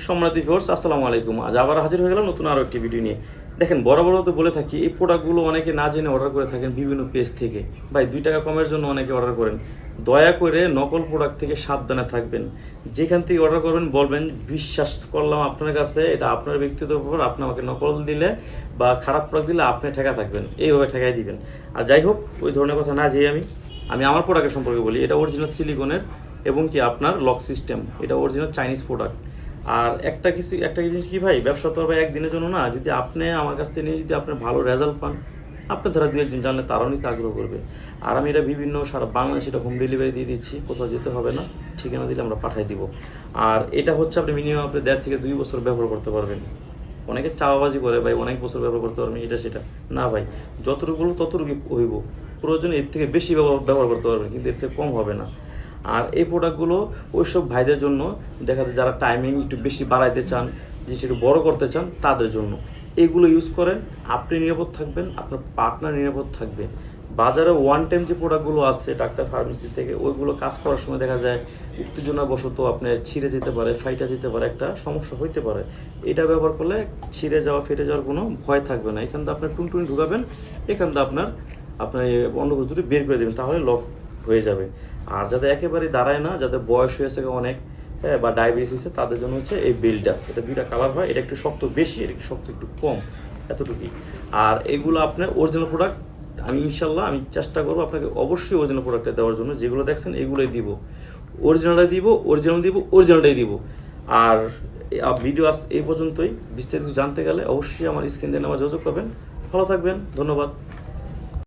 সম্মানিত ভিউয়ার্স, আসসালামু আলাইকুম। আজ আবার হাজির হয়ে গেলাম নতুন আরও একটি ভিডিও নিয়ে। দেখেন, বরাবর তো বলে থাকি এই প্রোডাক্টগুলো অনেকে না জেনে অর্ডার করে থাকেন বিভিন্ন পেজ থেকে। ভাই 2 টাকা কমের জন্য অনেকে অর্ডার করেন। দয়া করে নকল প্রোডাক্ট থেকে সাবধানে থাকবেন। যেখান থেকে অর্ডার করবেন বলবেন বিশ্বাস করলাম আপনার কাছে, এটা আপনার ব্যক্তিগত ব্যাপার। আপনি আমাকে নকল দিলে বা খারাপ প্রোডাক্ট দিলে আপনি ঠেকা থাকবেন, এইভাবে ঠেকাই দিবেন। আর যাই হোক, ওই ধরনের কথা না যেয়ে আমি আমার প্রোডাক্টের সম্পর্কে বলি। এটা অরিজিনাল সিলিকনের এবং কি আপনার লক সিস্টেম। এটা অরিজিনাল চাইনিজ প্রোডাক্ট। আর একটা জিনিস কি ভাই, ব্যবসা তো ভাই একদিনের জন্য না। যদি আপনি আমার কাছ থেকে নিয়ে যদি আপনি ভালো রেজাল্ট পান, আপনার দ্বারা 2-1 জানলে তারাও নিতে আগ্রহ করবে। আর আমি এটা বিভিন্ন সারা বাংলাদেশে এটা হোম ডেলিভারি দিয়ে দিচ্ছি, কোথাও যেতে হবে না, ঠিকানা দিলে আমরা পাঠিয়ে দিব। আর এটা হচ্ছে আপনি মিনিমাম আপনি 1.5 থেকে 2 বছর ব্যবহার করতে পারবেন। অনেকে চাওয়াবাজি করে ভাই অনেক বছর ব্যবহার করতে পারবেন, এটা সেটা না ভাই। যতটুকু বলবো ততটুকু হইব, প্রয়োজনে এর থেকে বেশি ব্যবহার করতে পারবেন, কিন্তু এর থেকে কম হবে না। আর এই প্রোডাক্টগুলো ওইসব ভাইদের জন্য, দেখা যায় যারা টাইমিং একটু বেশি বাড়াইতে চান, জিনিসটা একটু বড় করতে চান, তাদের জন্য এগুলো ইউজ করেন। আপনি নিরাপদ থাকবেন, আপনার পার্টনার নিরাপদ থাকবে। বাজারে ওয়ান টাইম যে প্রোডাক্টগুলো আছে ডাক্তার ফার্মেসি থেকে, ওইগুলো কাজ করার সময় দেখা যায় উত্তেজনাবশত আপনার ছিঁড়ে যেতে পারে, ফাইটা যেতে পারে, একটা সমস্যা হইতে পারে। এটা ব্যবহার করলে ছিঁড়ে যাওয়া, ফেটে যাওয়ার কোনো ভয় থাকবে না। এখান থেকে আপনার টুনটুনি ঢুকাবেন, এখান থেকে আপনার অন্ডকোষ দুটো বের করে দেবেন, তাহলে লক হয়ে যাবে। আর যাদের একেবারে দাঁড়ায় না, যাদের বয়স হয়েছে অনেক, হ্যাঁ, বা ডায়াবেটিস হয়েছে, তাদের জন্য হচ্ছে এই বেলটা। এটা 2টা কালার হয়, এটা একটু শক্ত বেশি, এটা একটু শক্ত একটু কম, এতটুকুই। আর এগুলো আপনার অরিজিনাল প্রোডাক্ট। ইনশাল্লাহ আমি চেষ্টা করবো আপনাকে অবশ্যই অরিজিনাল প্রোডাক্টটা দেওয়ার জন্য। যেগুলো দেখছেন এগুলোই দিব, অরিজিনালটাই দিব। আর ভিডিও এই পর্যন্তই। বিস্তারিত জানতে গেলে অবশ্যই আমার স্ক্রিন দিয়ে আমার যোগাযোগ করবেন। ভালো থাকবেন, ধন্যবাদ।